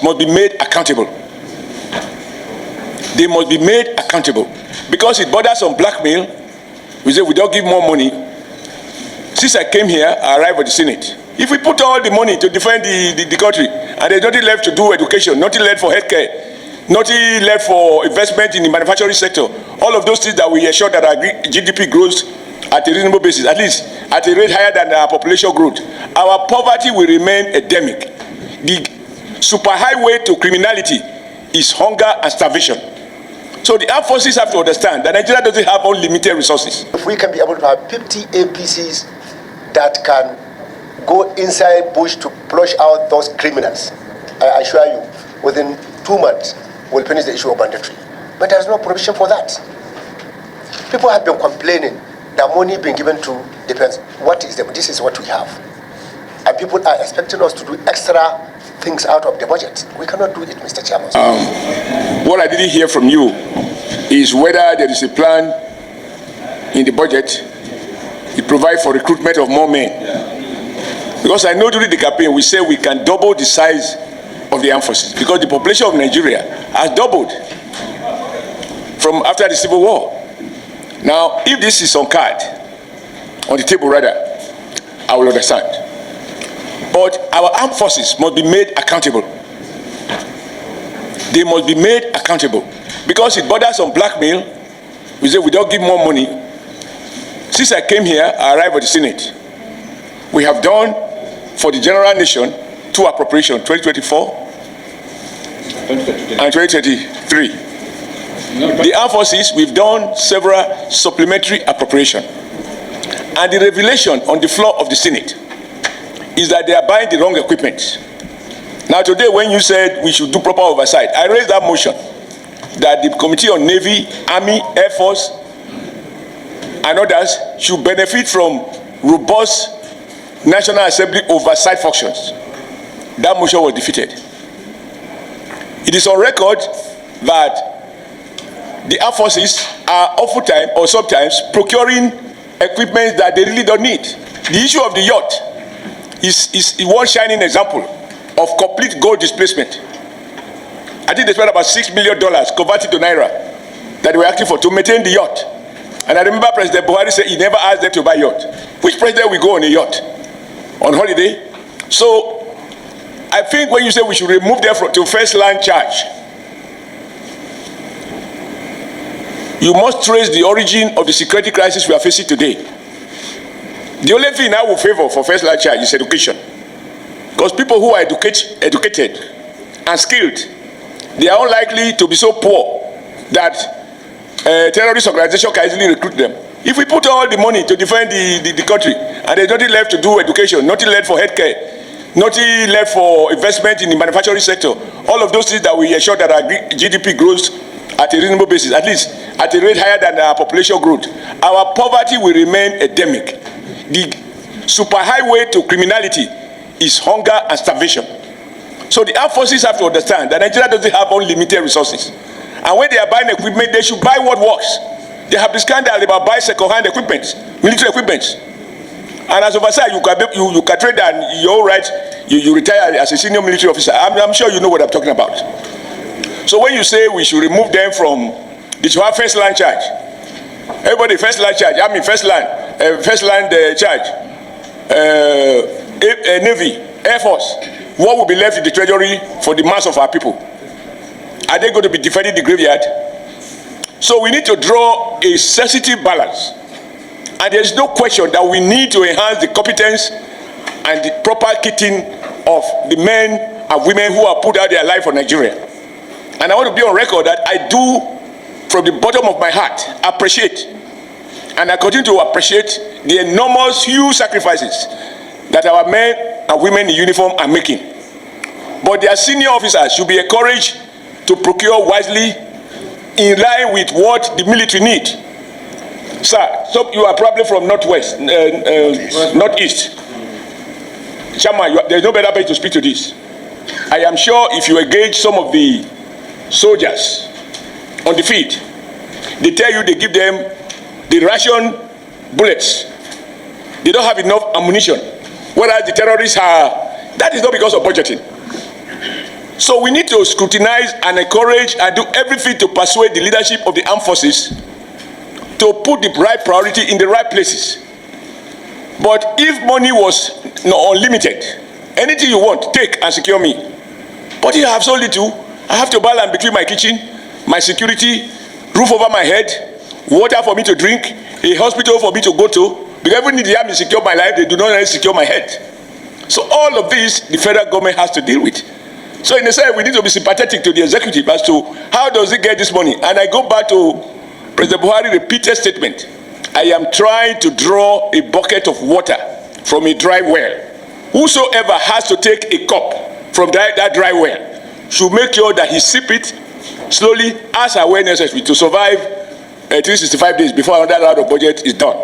must be made accountable. They must be made accountable because it borders on blackmail. We say we don't give more money. Since I came here, I arrived at the Senate. If we put all the money to defend the country and there's nothing left to do education, nothing left for healthcare, nothing left for investment in the manufacturing sector, all of those things that we ensure that our GDP grows at a reasonable basis, at least at a rate higher than our population growth, our poverty will remain endemic. The super highway to criminality is hunger and starvation. So the armed forces have to understand that Nigeria doesn't have unlimited resources. If we can be able to have 50 APCs that can go inside bush to flush out those criminals, I assure you, within 2 months, we'll finish the issue of banditry. But there's no provision for that. People have been complaining that money being given to defense. This is what we have. And people are expecting us to do extra things out of the budget. We cannot do it, Mr. Chairman. What I didn't hear from you is whether there is a plan in the budget to provide for recruitment of more men. Because I know during the campaign we say we can double the size of the armed forces because the population of Nigeria has doubled from after the Civil War. Now, if this is on the table rather, I will understand. But our armed forces must be made accountable. They must be made accountable because it borders on blackmail. We say we don't give more money. Since I came here, I arrived at the Senate. We have done for the general nation 2 appropriations, 2024 and 2023. The armed forces, we've done several supplementary appropriations. And the revelation on the floor of the Senate is that they are buying the wrong equipment. Now today, when you said we should do proper oversight, I raised that motion that the Committee on Navy, Army, Air Force, and others should benefit from robust National Assembly oversight functions. That motion was defeated. It is on record that the armed forces are oftentimes or sometimes procuring equipment that they really don't need. The issue of the yacht is one shining example of complete gold displacement. I think they spent about $6 million converted to Naira that they were asking for to maintain the yacht. And I remember President Buhari said he never asked them to buy yacht. Which president will go on a yacht? On holiday? So I think when you say we should remove them to first line charge, you must trace the origin of the security crisis we are facing today. The only thing I will favor for first line charge is education. Because people who are educated and skilled, they are unlikely to be so poor that terrorist organization can easily recruit them. If we put all the money to defend the country and there's nothing left to do education, nothing left for healthcare, nothing left for investment in the manufacturing sector, all of those things that we ensure that our GDP grows at a reasonable basis, at least at a rate higher than our population growth, our poverty will remain endemic. The super highway to criminality is hunger and starvation. So the armed forces have to understand that Nigeria doesn't have unlimited resources. And when they are buying equipment, they should buy what works. They have the scandal about buying second-hand equipment, military equipment. And as oversight, you can trade and you're all right, you retire as a senior military officer. I'm sure you know what I'm talking about. So when you say we should remove them from the first line charge, everybody first line charge, I mean first line charge, Navy, Air Force, what will be left in the treasury for the mass of our people? Are they going to be defending the graveyard? So we need to draw a sensitive balance. And there is no question that we need to enhance the competence and the proper kitting of the men and women who have put out their life for Nigeria. And I want to be on record that I do, from the bottom of my heart, appreciate, and I continue to appreciate the enormous, huge sacrifices that our men and women in uniform are making. But their senior officers should be encouraged to procure wisely in line with what the military need. Sir, so you are probably from northwest, northeast. Chairman, there's no better place to speak to this. I am sure if you engage some of the soldiers on the field, they tell you they give them the ration bullets. They don't have enough ammunition. Whereas the terrorists are, that is not because of budgeting. So we need to scrutinize and encourage and do everything to persuade the leadership of the armed forces to put the right priority in the right places. But if money was unlimited, anything you want, take and secure me. But if I have so little, I have to balance between my kitchen, my security, roof over my head, water for me to drink, a hospital for me to go to. Because even if the army secure my life, they do not secure my head. So all of this, the federal government has to deal with. So in a sense, we need to be sympathetic to the executive as to how does it get this money. And I go back to President Buhari's repeated statement. I am trying to draw a bucket of water from a dry well. Whosoever has to take a cup from that dry well should make sure that he sip it slowly as and when necessary to survive 365 days before another round of budget is done.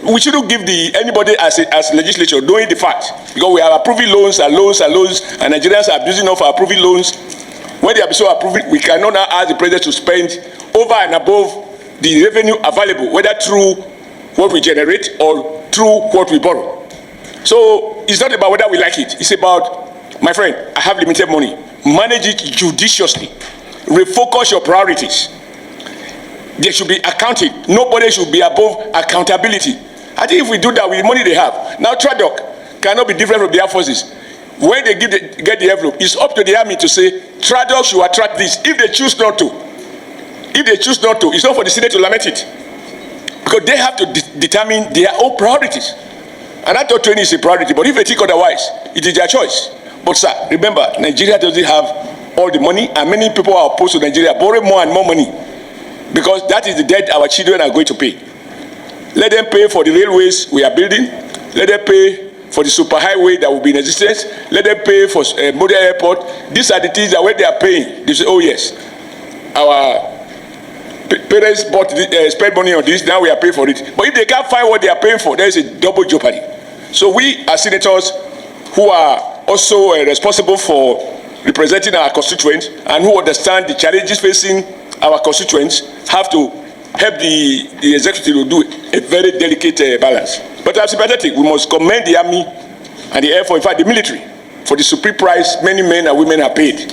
We shouldn't give anybody as legislature knowing the fact, because we are approving loans and loans and loans, and Nigerians are abusing of approving loans. When they are so approving, we cannot now ask the president to spend over and above the revenue available, whether through what we generate or through what we borrow. So it's not about whether we like it. It's about, my friend, I have limited money. Manage it judiciously. Refocus your priorities. There should be accounting. Nobody should be above accountability. I think if we do that with the money they have. Now, TRADOC cannot be different from the Air Forces. When they get the envelope, it's up to the Army to say, TRADOC should attract this. If they choose not to, it's not for the Senate to lament it. Because they have to determine their own priorities. And I thought training is a priority, but if they think otherwise, it is their choice. But sir, remember, Nigeria doesn't have all the money, and many people are opposed to Nigeria borrowing more and more money. Because that is the debt our children are going to pay. Let them pay for the railways we are building. Let them pay for the superhighway that will be in existence. Let them pay for model airport. These are the things that when they are paying, they say, oh yes, our parents spent money on this, now we are paying for it. But if they can't find what they are paying for, there is a double jeopardy. So we as senators who are also responsible for representing our constituents and who understand the challenges facing our constituents have to help the executive to do a very delicate balance. But I'm sympathetic. We must commend the Army and the Air Force, in fact the military, for the supreme price many men and women have paid.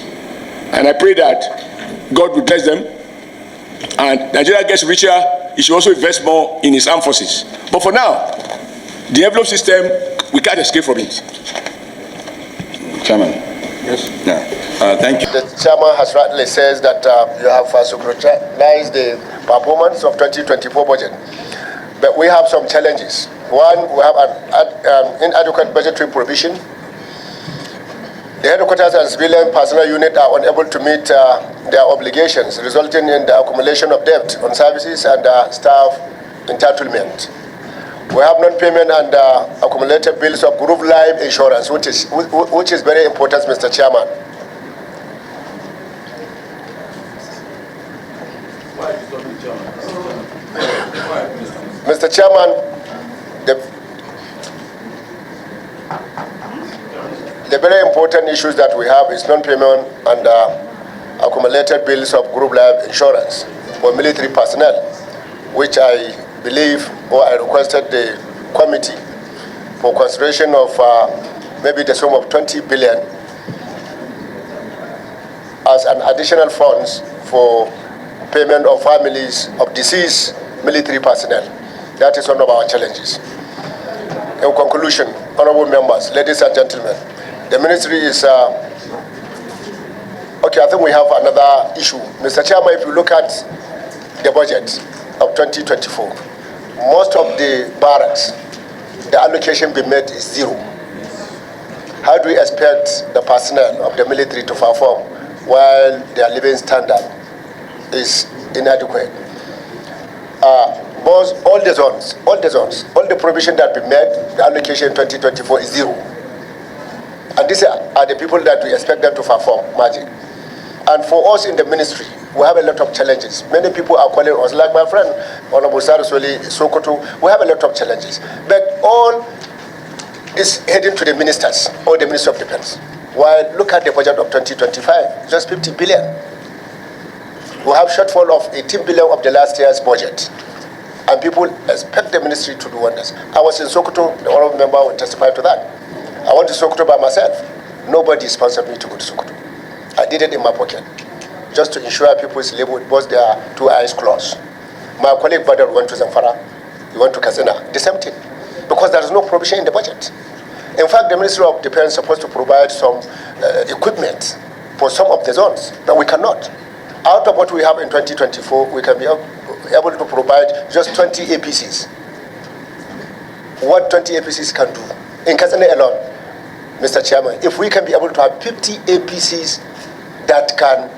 And I pray that God will bless them. And Nigeria gets richer, it should also invest more in its armed forces. But for now, the envelope system, we can't escape from it. Chairman. Yes. Yeah. Thank you. The chairman has rightly says that you have scrutinized the performance of 2024 budget. But we have some challenges. One, we have an inadequate budgetary provision. The headquarters and civilian personnel unit are unable to meet their obligations, resulting in the accumulation of debt on services and staff entitlement. We have non-payment and accumulated bills of group life insurance, which is very important, Mr. Chairman. Mr. Chairman, the very important issues that we have is non-payment and accumulated bills of group life insurance for military personnel, which I believe, or I requested the committee for consideration of maybe the sum of 20 billion as an additional funds for payment of families of deceased military personnel. That is one of our challenges. In conclusion, honorable members, ladies and gentlemen, the ministry is, okay, I think we have another issue. Mr. Chairman, if you look at the budget of 2024, most of the barracks, the allocation being made is zero. How do we expect the personnel of the military to perform while their living standard is inadequate? All the zones, all the provision that we made, the allocation in 2024 is zero. And these are the people that we expect them to perform magic. And for us in the ministry, we have a lot of challenges. Many people are calling us, like my friend, Honorable Saraswali Sokoto, we have a lot of challenges. But all is heading to the ministers or the Ministry of Defense. While look at the budget of 2025, just 50 billion. We have shortfall of 18 billion of the last year's budget. And people expect the ministry to do wonders. I was in Sokoto, the honorable member will testify to that. I went to Sokoto by myself. Nobody sponsored me to go to Sokoto. I did it in my pocket, just to ensure people sleep with both their two eyes closed. My colleague Badr went to Zamfara, he went to Kazina, the same thing, because there is no provision in the budget. In fact, the Ministry of Defense is supposed to provide some equipment for some of the zones, but we cannot. Out of what we have in 2024, we can be able to provide just 20 APCs. What 20 APCs can do in Kazina alone, Mr. Chairman, if we can be able to have 50 APCs that can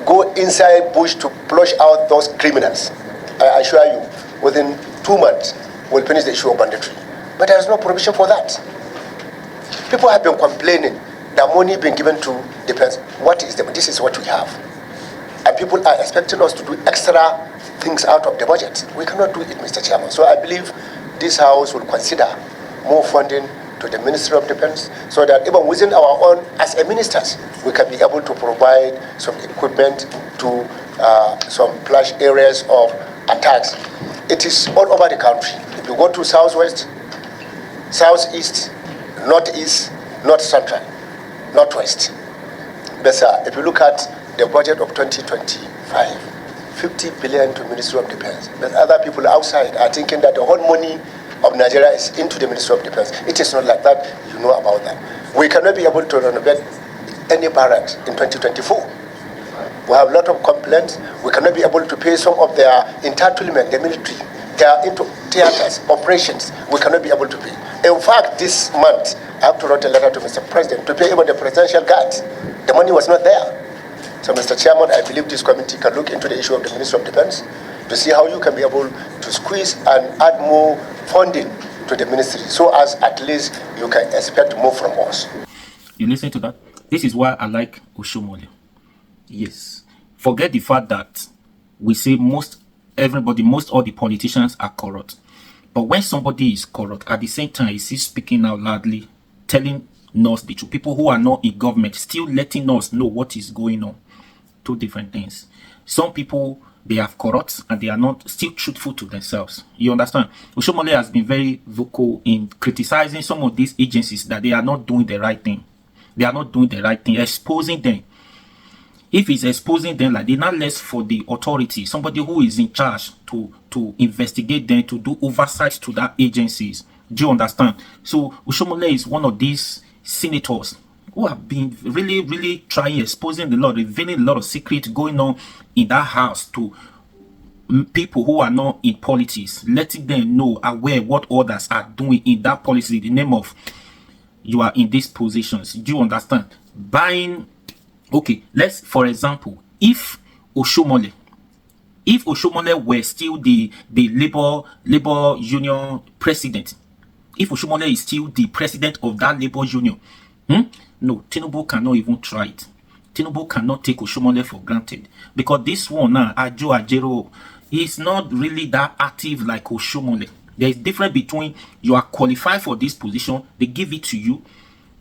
go inside bush to flush out those criminals, I assure you, within 2 months, we'll finish the issue of banditry. But there is no provision for that. People have been complaining that money being given to defense. What is the? This is what we have. And people are expecting us to do extra things out of the budget. We cannot do it, Mr. Chairman. So I believe this House will consider more funding to the Ministry of Defense, so that even within our own, as a ministers, we can be able to provide some equipment to some flash areas of attacks. It is all over the country. If you go to Southwest, Southeast, Northeast, North Central, Northwest. But sir, if you look at the budget of 2025, 50 billion to Ministry of Defense. But other people outside are thinking that the whole money of Nigeria is into the Ministry of Defense. It is not like that. You know about that. We cannot be able to renovate any barracks in 2024. We have a lot of complaints. We cannot be able to pay some of their entitlement, the military. They are into theaters, operations. We cannot be able to pay. In fact, this month, I have to write a letter to Mr. President to pay even the presidential guards. The money was not there. So, Mr. Chairman, I believe this committee can look into the issue of the Ministry of Defense to see how you can be able to squeeze and add more funding to the ministry, so as at least you can expect more from us. You listen to that? This is why I like Oshomole. Yes. Forget the fact that we say most all the politicians are corrupt. But when somebody is corrupt, at the same time, is he speaking out loudly, telling us the truth? People who are not in government still letting us know what is going on. Two different things. Some people, they are corrupt and they are not still truthful to themselves. You understand? Oshomole has been very vocal in criticizing some of these agencies that they are not doing the right thing. They are not doing the right thing, exposing them. If he's exposing them, like, they're not less for the authority, somebody who is in charge to investigate them, to do oversight to that agencies. Do you understand? So Oshomole is one of these senators who have been really trying, exposing the law, revealing a lot of secrets going on in that house to people who are not in politics, letting them know, aware what others are doing in that policy, in the name of you are in these positions. Do you understand? Buying. Okay, let's, for example, if Oshomole were still the labor union president, if Oshomole is still the president of that labor union, no, Tinubu cannot even try it. Tinubu cannot take Oshomole for granted, because this one now, Ajo Ajero, is not really that active like Oshomole. There is difference between you are qualified for this position, they give it to you.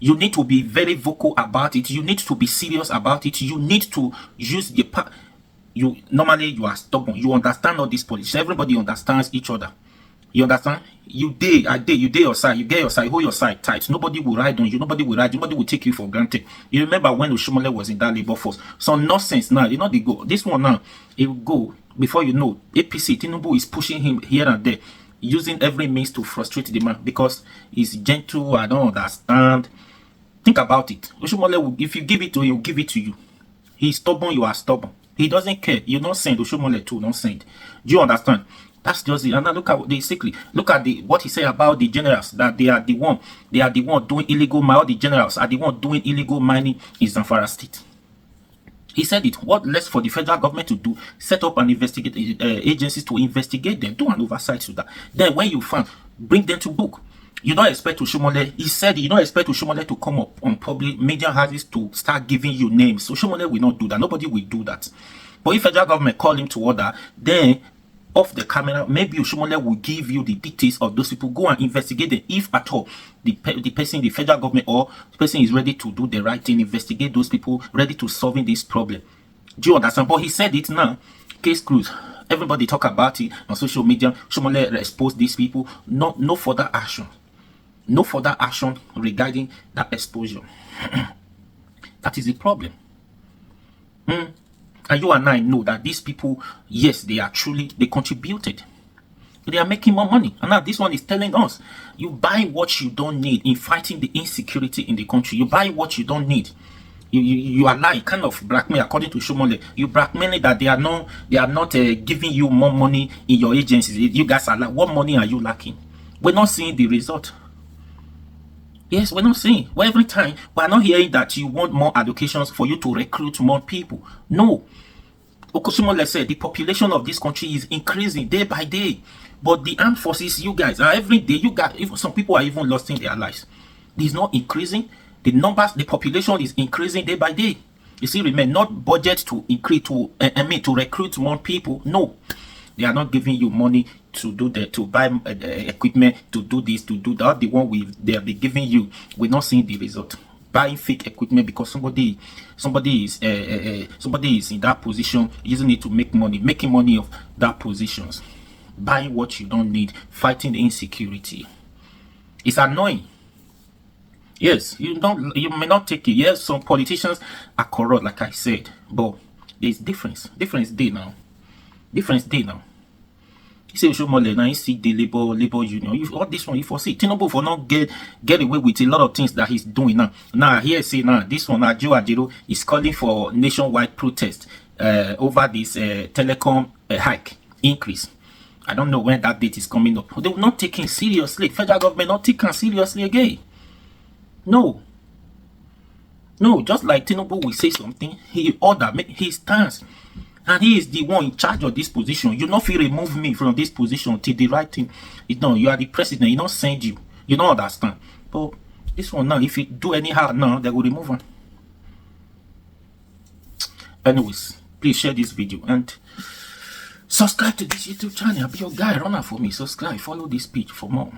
You need to be very vocal about it. You need to be serious about it. You need to use the part. Normally you are stubborn. You understand all this politics. Everybody understands each other. You understand? You day, you day your side. You get your side. Hold your side tight. Nobody will ride on you. Nobody will ride. Nobody will take you for granted. You remember when Oshomole was in that labor force? Some nonsense now. You know they go. This one now, it will go before you know. APC Tinubu is pushing him here and there, using every means to frustrate the man because he's gentle. I don't understand. Think about it. Oshomole, if you give it to him, he'll give it to you. He's stubborn, you are stubborn. He doesn't care. You're not sent. Oshomole too, not sent. Do you understand? That's just it. And now look at what he said about the generals, that they are the one doing illegal mining. All the generals are the one doing illegal mining in Zamfara State. He said it. What less for the federal government to do? Set up an agencies to investigate them, do an oversight to that. Then when you find, bring them to book. You don't expect Oshomole, he said you don't expect Oshomole to come up on public media houses to start giving you names. Oshomole will not do that. Nobody will do that. But if federal government call him to order, then off the camera, maybe Oshomole will give you the details of those people. Go and investigate them. If at all, the person, the federal government or the person is ready to do the right thing, investigate those people, ready to solving this problem. Do you understand? But he said it now. Case closed. Everybody talk about it on social media. Oshomole expose these people. No further action. No further action regarding that exposure. That is the problem. And you and I know that these people, yes, they contributed. They are making more money. And now this one is telling us, you buy what you don't need in fighting the insecurity in the country. You buy what you don't need. You are lying, kind of blackmail, according to Oshomole. You blackmailing that they are not giving you more money in your agencies. You guys are like, what money are you lacking? We're not seeing the result. Yes, we're not seeing. Well, every time we're not hearing that you want more allocations for you to recruit more people. No. Oshomole said the population of this country is increasing day by day. But the armed forces, you guys, are every day, even some people are even losing their lives. It's not increasing. The numbers, the population is increasing day by day. You see, remember, not budget to increase, to recruit more people. No, they are not giving you money to do that, to buy equipment, to do this, to do that. The one they have been giving you, we're not seeing the result. Buying fake equipment because somebody is in that position, using it to make money, making money of that positions. Buying what you don't need, fighting the insecurity. It's annoying. Yes, you may not take it. Yes, some politicians are corrupt, like I said, but there's difference day now. You see, Oshomole now, you see the labor union. All this one, you foresee Tinubu for not get away with a lot of things that he's doing now. Now here say now this one, Ajiro is calling for nationwide protest over this telecom hike increase. I don't know when that date is coming up. They will not take it seriously. Federal government not taking seriously again. No, just like Tinubu will say something, he stands, and he is the one in charge of this position. You not feel remove me from this position till the right thing is done. You are the president. He not send you. You don't understand. But this one now, if you do anyhow now, they will remove him. Anyways, please share this video and subscribe to this YouTube channel. Be your guy, run out for me. Subscribe, follow this page for more.